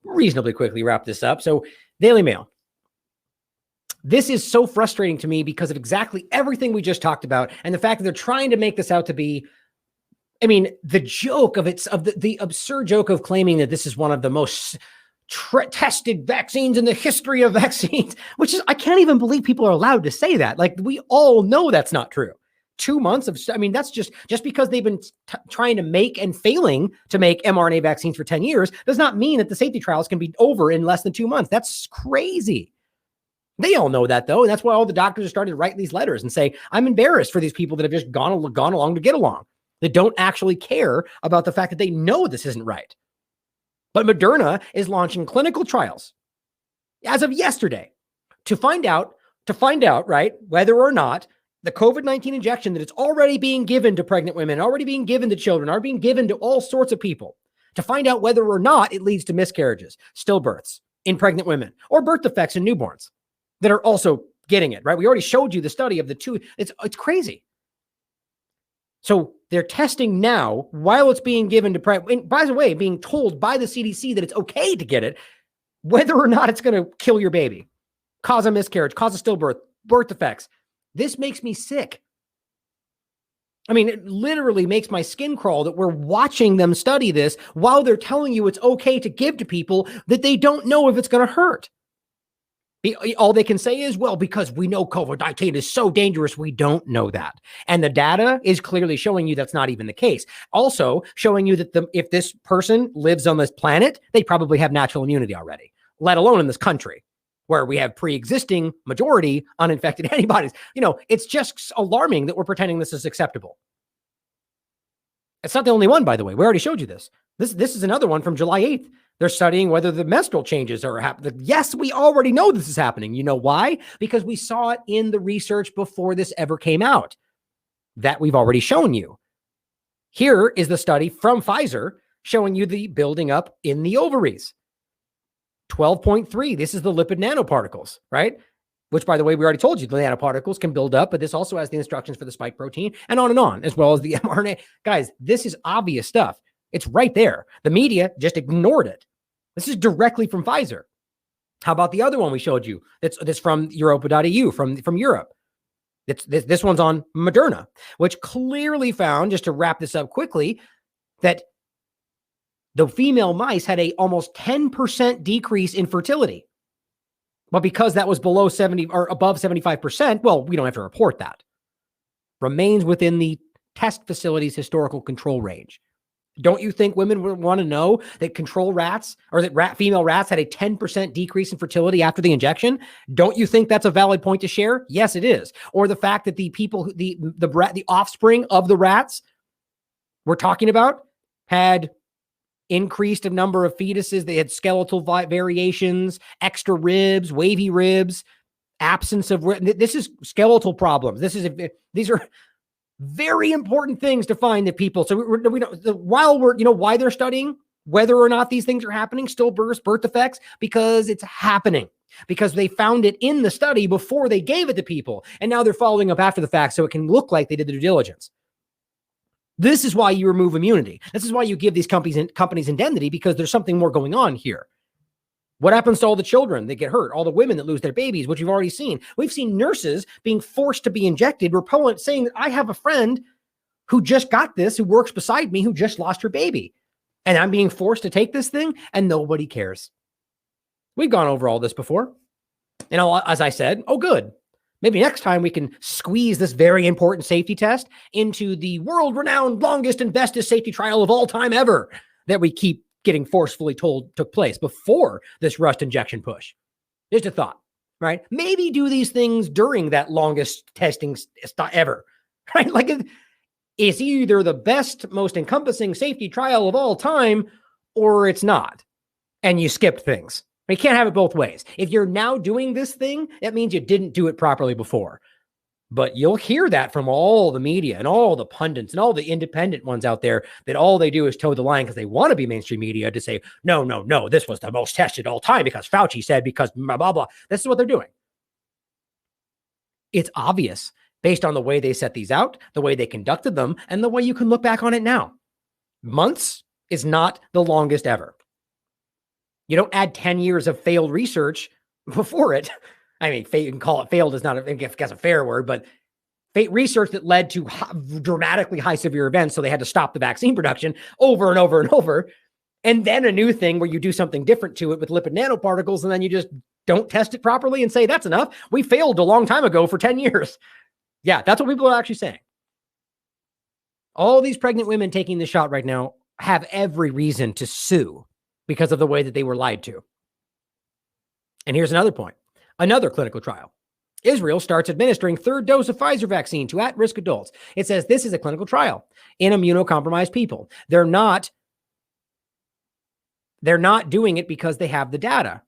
reasonably quickly wrap this up. So Daily Mail. This is so frustrating to me because of exactly everything we just talked about and the fact that they're trying to make this out to be, I mean, the joke of the absurd joke of claiming that this is one of the most tested vaccines in the history of vaccines, which is, I can't even believe people are allowed to say that. Like, we all know that's not true. 2 months of, I mean, that's just because they've been trying to make and failing to make mRNA vaccines for 10 years does not mean that the safety trials can be over in less than 2 months. That's crazy. They all know that, though. And that's why all the doctors are starting to write these letters and say, I'm embarrassed for these people that have just gone along to get along, that don't actually care about the fact that they know this isn't right. But Moderna is launching clinical trials as of yesterday to find out, right, whether or not the COVID-19 injection that it's already being given to pregnant women, already being given to children, already being given to all sorts of people, to find out whether or not it leads to miscarriages, stillbirths in pregnant women, or birth defects in newborns that are also getting it, right? We already showed you the study of the two. It's crazy. So they're testing now while it's being given to pregnant, by the way, being told by the CDC that it's okay to get it, whether or not it's going to kill your baby, cause a miscarriage, cause a stillbirth, birth defects. This makes me sick. I mean, it literally makes my skin crawl that we're watching them study this while they're telling you it's okay to give to people that they don't know if it's going to hurt. All they can say is, well, because we know COVID-19 is so dangerous, we don't know that. And the data is clearly showing you that's not even the case. Also showing you that if this person lives on this planet, they probably have natural immunity already, let alone in this country where we have pre-existing majority uninfected antibodies. You know, it's just alarming that we're pretending this is acceptable. It's not the only one, by the way. We already showed you this. This is another one from July 8th. They're studying whether the menstrual changes are happening. Yes, we already know this is happening. You know why? Because we saw it in the research before this ever came out. That we've already shown you. Here is the study from Pfizer showing you the building up in the ovaries. 12.3. This is the lipid nanoparticles, right? Which, by the way, we already told you the nanoparticles can build up, but this also has the instructions for the spike protein and on, as well as the mRNA. Guys, this is obvious stuff. It's right there. The media just ignored it. This is directly from Pfizer. How about the other one we showed you? That's from Europa.eu, from Europe. This one's on Moderna, which clearly found, just to wrap this up quickly, that the female mice had a almost 10% decrease in fertility. But because that was below 70 or above 75%, well, we don't have to report that. Remains within the test facility's historical control range. Don't you think women would want to know that control rats or that female rats had a 10% decrease in fertility after the injection? Don't you think that's a valid point to share? Yes, it is. Or the fact that the people, the offspring of the rats we're talking about had increased a number of fetuses. They had skeletal variations, extra ribs, wavy ribs, absence of, this is skeletal problems. These are very important things to find that people. So we don't, while we're, why they're studying whether or not these things are happening, stillbirths, birth defects, because it's happening, because they found it in the study before they gave it to people. And now they're following up after the fact so it can look like they did the due diligence. This is why you remove immunity. This is why you give these companies indemnity, because there's something more going on here. What happens to all the children that get hurt, all the women that lose their babies, which you've already seen? We've seen nurses being forced to be injected, repellent, saying that I have a friend who just got this, who works beside me, who just lost her baby. And I'm being forced to take this thing, and nobody cares. We've gone over all this before. And as I said, oh, good. Maybe next time we can squeeze this very important safety test into the world-renowned longest and bestest safety trial of all time ever that we keep getting forcefully told took place before this Rust injection push. Just a thought, right? Maybe do these things during that longest testing ever, right? Like it's either the best, most encompassing safety trial of all time, or it's not. And you skipped things. You can't have it both ways. If you're now doing this thing, that means you didn't do it properly before. But you'll hear that from all the media and all the pundits and all the independent ones out there, that all they do is toe the line because they want to be mainstream media to say, no, this was the most tested all time because Fauci said, because blah, blah, blah. This is what they're doing. It's obvious based on the way they set these out, the way they conducted them, and the way you can look back on it now. Months is not the longest ever. You don't add 10 years of failed research before it. I mean, you can call it failed is not, I guess, a fair word, but research that led to dramatically high severe events. So they had to stop the vaccine production over and over and over. And then a new thing where you do something different to it with lipid nanoparticles, and then you just don't test it properly and say, that's enough. We failed a long time ago for 10 years. Yeah, that's what people are actually saying. All these pregnant women taking the shot right now have every reason to sue because of the way that they were lied to. And here's another point. Another clinical trial. Israel starts administering third dose of Pfizer vaccine to at-risk adults. It says this is a clinical trial in immunocompromised people. They're not doing it because they have the data.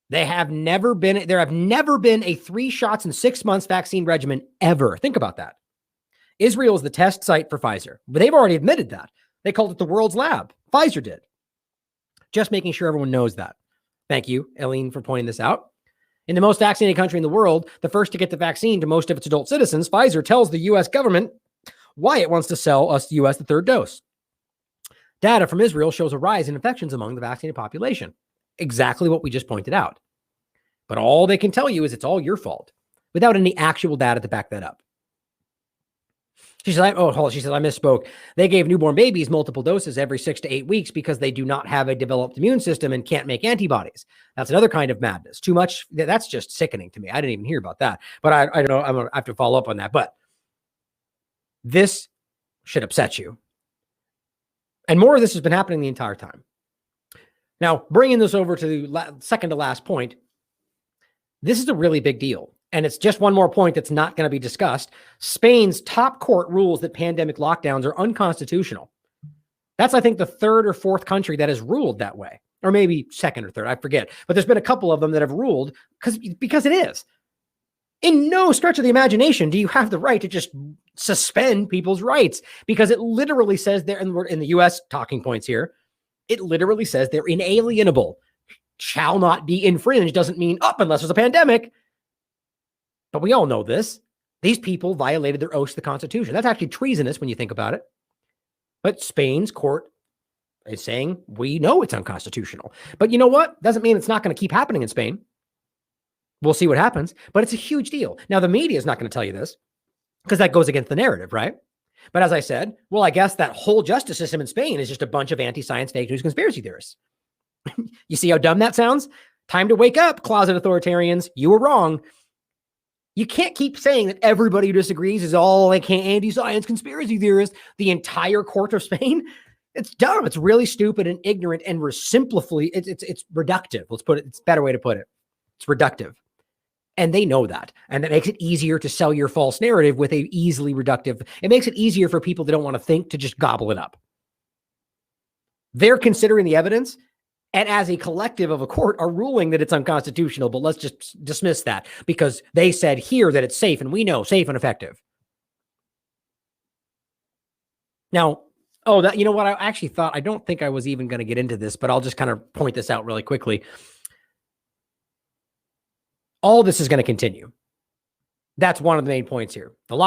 There have never been a 3 shots in 6 months vaccine regimen ever. Think about that. Israel is the test site for Pfizer, but they've already admitted that. They called it the world's lab. Pfizer did. Just making sure everyone knows that. Thank you, Eileen, for pointing this out. In the most vaccinated country in the world, the first to get the vaccine to most of its adult citizens, Pfizer tells the U.S. government why it wants to sell us the U.S. the third dose. Data from Israel shows a rise in infections among the vaccinated population. Exactly what we just pointed out. But all they can tell you is it's all your fault without any actual data to back that up. She said, she said, I misspoke. They gave newborn babies multiple doses every 6 to 8 weeks because they do not have a developed immune system and can't make antibodies. That's another kind of madness. Too much. That's just sickening to me. I didn't even hear about that, but I don't know. I'm going to have to follow up on that, but this should upset you. And more of this has been happening the entire time. Now, bringing this over to the second to last point, this is a really big deal. And it's just one more point that's not going to be discussed. Spain's top court rules that pandemic lockdowns are unconstitutional. That's, I think, the third or fourth country that has ruled that way, or maybe second or third, I forget. But there's been a couple of them that have ruled because it is. In no stretch of the imagination do you have the right to just suspend people's rights, because it literally says there in the U.S. talking points here, it literally says they're inalienable, shall not be infringed. Doesn't mean up unless there's a pandemic. But we all know this. These people violated their oath to the Constitution. That's actually treasonous when you think about it. But Spain's court is saying, we know it's unconstitutional. But you know what? Doesn't mean it's not going to keep happening in Spain. We'll see what happens. But it's a huge deal. Now, the media is not going to tell you this because that goes against the narrative, right? But as I said, well, I guess that whole justice system in Spain is just a bunch of anti-science, fake news, conspiracy theorists. You see how dumb that sounds? Time to wake up, closet authoritarians. You were wrong. You can't keep saying that everybody who disagrees is all like anti-science conspiracy theorists. The entire court of Spain. It's dumb. It's really stupid and ignorant and it's reductive. Let's put it. It's a better way to put it. It's reductive. And they know that. And that makes it easier to sell your false narrative with a easily reductive. It makes it easier for people that don't want to think to just gobble it up. They're considering the evidence, and as a collective of a court are ruling that it's unconstitutional, but let's just dismiss that because they said here that it's safe, and we know safe and effective. Now, you know what? I actually thought, I don't think I was even going to get into this, but I'll just kind of point this out really quickly. All this is going to continue. That's one of the main points here. The